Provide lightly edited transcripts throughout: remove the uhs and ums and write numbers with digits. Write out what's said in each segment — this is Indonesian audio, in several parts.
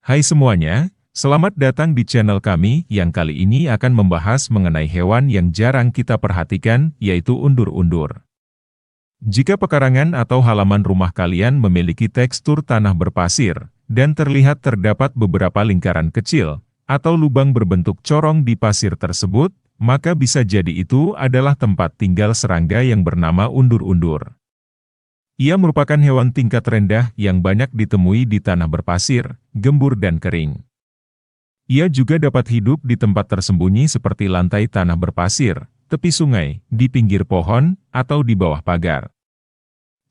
Hai semuanya, selamat datang di channel kami yang kali ini akan membahas mengenai hewan yang jarang kita perhatikan, yaitu undur-undur. Jika pekarangan atau halaman rumah kalian memiliki tekstur tanah berpasir, dan terlihat terdapat beberapa lingkaran kecil, atau lubang berbentuk corong di pasir tersebut, maka bisa jadi itu adalah tempat tinggal serangga yang bernama undur-undur. Ia merupakan hewan tingkat rendah yang banyak ditemui di tanah berpasir, gembur dan kering. Ia juga dapat hidup di tempat tersembunyi seperti lantai tanah berpasir, tepi sungai, di pinggir pohon, atau di bawah pagar.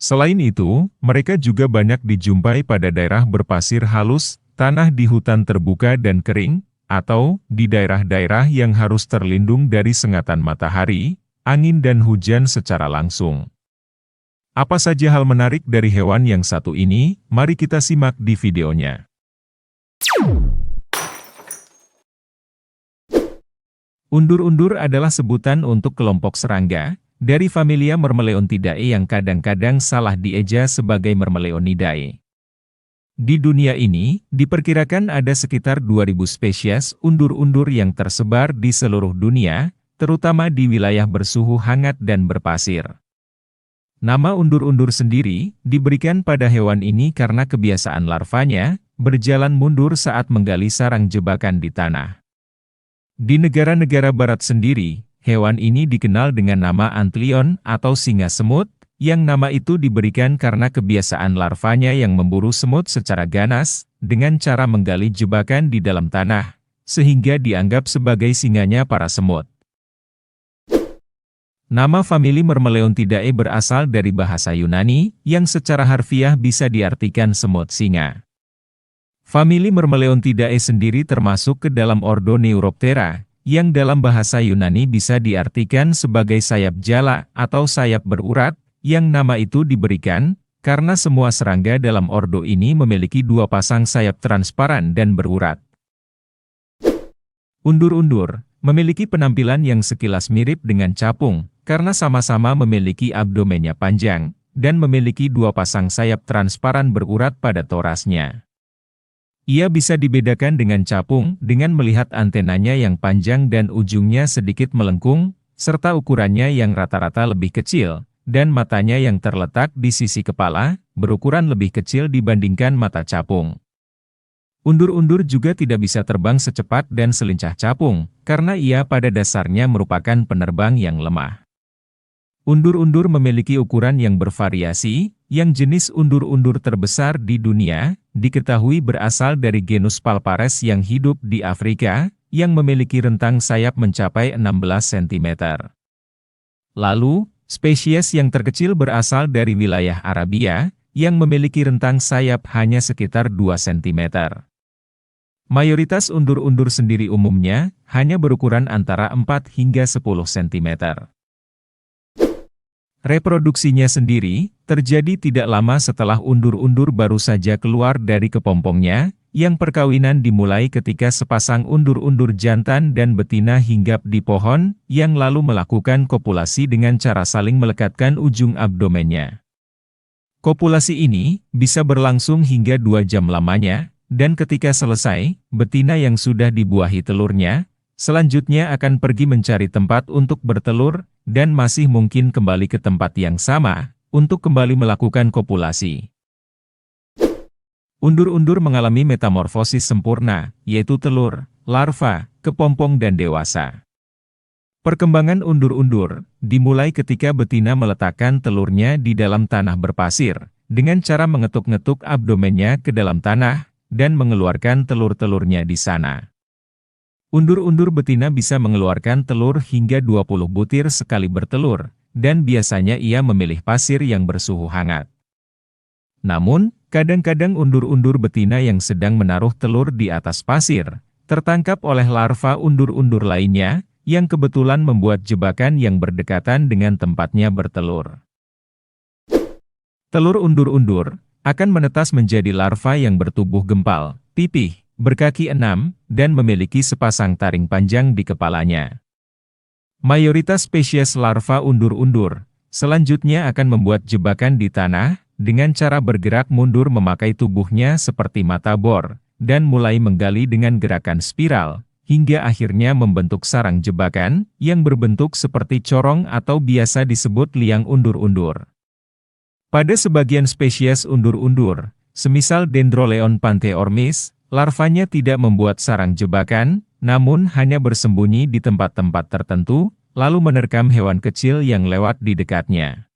Selain itu, mereka juga banyak dijumpai pada daerah berpasir halus, tanah di hutan terbuka dan kering, atau di daerah-daerah yang harus terlindung dari sengatan matahari, angin dan hujan secara langsung. Apa saja hal menarik dari hewan yang satu ini? Mari kita simak di videonya. Undur-undur adalah sebutan untuk kelompok serangga dari familia Myrmeleontidae yang kadang-kadang salah dieja sebagai Myrmeleonidae. Di dunia ini, diperkirakan ada sekitar 2000 spesies undur-undur yang tersebar di seluruh dunia, terutama di wilayah bersuhu hangat dan berpasir. Nama undur-undur sendiri diberikan pada hewan ini karena kebiasaan larvanya berjalan mundur saat menggali sarang jebakan di tanah. Di negara-negara barat sendiri, hewan ini dikenal dengan nama antlion atau singa semut, yang nama itu diberikan karena kebiasaan larvanya yang memburu semut secara ganas, dengan cara menggali jebakan di dalam tanah, sehingga dianggap sebagai singanya para semut. Nama famili Myrmeleontidae berasal dari bahasa Yunani, yang secara harfiah bisa diartikan semut singa. Famili Myrmeleontidae sendiri termasuk ke dalam ordo Neuroptera, yang dalam bahasa Yunani bisa diartikan sebagai sayap jala atau sayap berurat, yang nama itu diberikan karena semua serangga dalam ordo ini memiliki dua pasang sayap transparan dan berurat. Undur-undur memiliki penampilan yang sekilas mirip dengan capung, karena sama-sama memiliki abdomennya panjang, dan memiliki dua pasang sayap transparan berurat pada torasnya. Ia bisa dibedakan dengan capung dengan melihat antenanya yang panjang dan ujungnya sedikit melengkung, serta ukurannya yang rata-rata lebih kecil, dan matanya yang terletak di sisi kepala, berukuran lebih kecil dibandingkan mata capung. Undur-undur juga tidak bisa terbang secepat dan selincah capung, karena ia pada dasarnya merupakan penerbang yang lemah. Undur-undur memiliki ukuran yang bervariasi, yang jenis undur-undur terbesar di dunia, diketahui berasal dari genus Palpares yang hidup di Afrika, yang memiliki rentang sayap mencapai 16 cm. Lalu, spesies yang terkecil berasal dari wilayah Arabia, yang memiliki rentang sayap hanya sekitar 2 cm. Mayoritas undur-undur sendiri umumnya, hanya berukuran antara 4 hingga 10 cm. Reproduksinya sendiri, terjadi tidak lama setelah undur-undur baru saja keluar dari kepompongnya, yang perkawinan dimulai ketika sepasang undur-undur jantan dan betina hinggap di pohon, yang lalu melakukan kopulasi dengan cara saling melekatkan ujung abdomennya. Kopulasi ini, bisa berlangsung hingga 2 jam lamanya, dan ketika selesai, betina yang sudah dibuahi telurnya, selanjutnya akan pergi mencari tempat untuk bertelur, dan masih mungkin kembali ke tempat yang sama, untuk kembali melakukan kopulasi. Undur-undur mengalami metamorfosis sempurna, yaitu telur, larva, kepompong dan dewasa. Perkembangan undur-undur, dimulai ketika betina meletakkan telurnya di dalam tanah berpasir, dengan cara mengetuk-ngetuk abdomennya ke dalam tanah, dan mengeluarkan telur-telurnya di sana. Undur-undur betina bisa mengeluarkan telur hingga 20 butir sekali bertelur, dan biasanya ia memilih pasir yang bersuhu hangat. Namun, kadang-kadang undur-undur betina yang sedang menaruh telur di atas pasir, tertangkap oleh larva undur-undur lainnya, yang kebetulan membuat jebakan yang berdekatan dengan tempatnya bertelur. Telur undur-undur akan menetas menjadi larva yang bertubuh gempal, pipih, berkaki 6, dan memiliki sepasang taring panjang di kepalanya. Mayoritas spesies larva undur-undur selanjutnya akan membuat jebakan di tanah, dengan cara bergerak mundur memakai tubuhnya seperti mata bor, dan mulai menggali dengan gerakan spiral, hingga akhirnya membentuk sarang jebakan, yang berbentuk seperti corong atau biasa disebut liang undur-undur. Pada sebagian spesies undur-undur, semisal Dendroleon pantheormis, larvanya tidak membuat sarang jebakan, namun hanya bersembunyi di tempat-tempat tertentu, lalu menerkam hewan kecil yang lewat di dekatnya.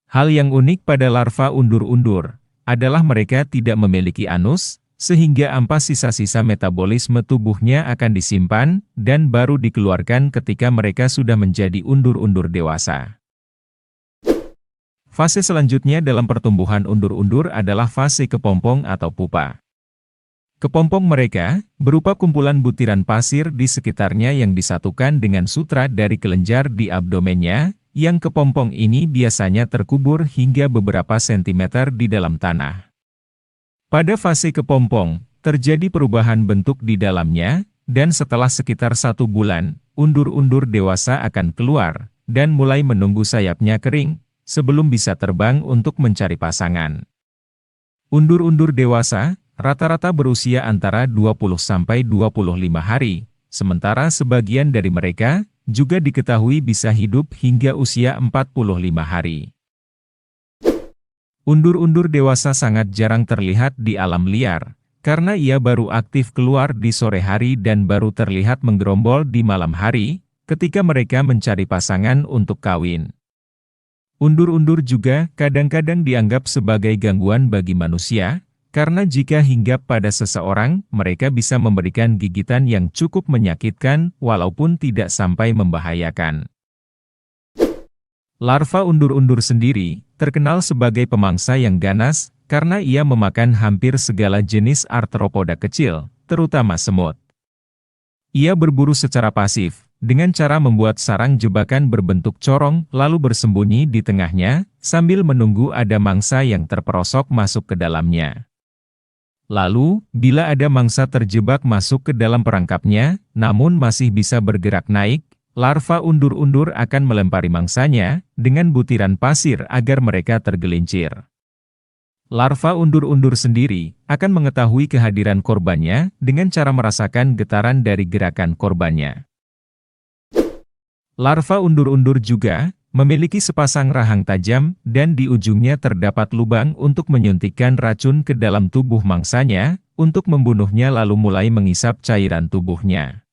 Hal yang unik pada larva undur-undur adalah mereka tidak memiliki anus, sehingga ampas sisa-sisa metabolisme tubuhnya akan disimpan dan baru dikeluarkan ketika mereka sudah menjadi undur-undur dewasa. Fase selanjutnya dalam pertumbuhan undur-undur adalah fase kepompong atau pupa. Kepompong mereka berupa kumpulan butiran pasir di sekitarnya yang disatukan dengan sutra dari kelenjar di abdomennya, yang kepompong ini biasanya terkubur hingga beberapa sentimeter di dalam tanah. Pada fase kepompong, terjadi perubahan bentuk di dalamnya, dan setelah sekitar 1 bulan, undur-undur dewasa akan keluar, dan mulai menunggu sayapnya kering, sebelum bisa terbang untuk mencari pasangan. Undur-undur dewasa rata-rata berusia antara 20-25 hari, sementara sebagian dari mereka juga diketahui bisa hidup hingga usia 45 hari. Undur-undur dewasa sangat jarang terlihat di alam liar, karena ia baru aktif keluar di sore hari dan baru terlihat menggerombol di malam hari, ketika mereka mencari pasangan untuk kawin. Undur-undur juga kadang-kadang dianggap sebagai gangguan bagi manusia, karena jika hinggap pada seseorang, mereka bisa memberikan gigitan yang cukup menyakitkan, walaupun tidak sampai membahayakan. Larva undur-undur sendiri terkenal sebagai pemangsa yang ganas, karena ia memakan hampir segala jenis arthropoda kecil, terutama semut. Ia berburu secara pasif, dengan cara membuat sarang jebakan berbentuk corong, lalu bersembunyi di tengahnya, sambil menunggu ada mangsa yang terperosok masuk ke dalamnya. Lalu, bila ada mangsa terjebak masuk ke dalam perangkapnya, namun masih bisa bergerak naik, larva undur-undur akan melempari mangsanya dengan butiran pasir agar mereka tergelincir. Larva undur-undur sendiri akan mengetahui kehadiran korbannya dengan cara merasakan getaran dari gerakan korbannya. Larva undur-undur juga memiliki sepasang rahang tajam, dan di ujungnya terdapat lubang untuk menyuntikkan racun ke dalam tubuh mangsanya, untuk membunuhnya lalu mulai mengisap cairan tubuhnya.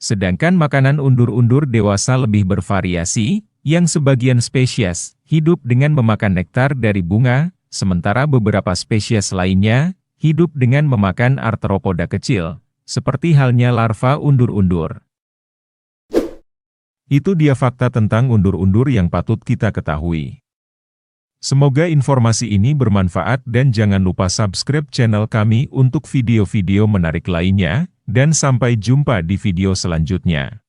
Sedangkan makanan undur-undur dewasa lebih bervariasi, yang sebagian spesies hidup dengan memakan nektar dari bunga, sementara beberapa spesies lainnya hidup dengan memakan arthropoda kecil, seperti halnya larva undur-undur. Itu dia fakta tentang undur-undur yang patut kita ketahui. Semoga informasi ini bermanfaat dan jangan lupa subscribe channel kami untuk video-video menarik lainnya, dan sampai jumpa di video selanjutnya.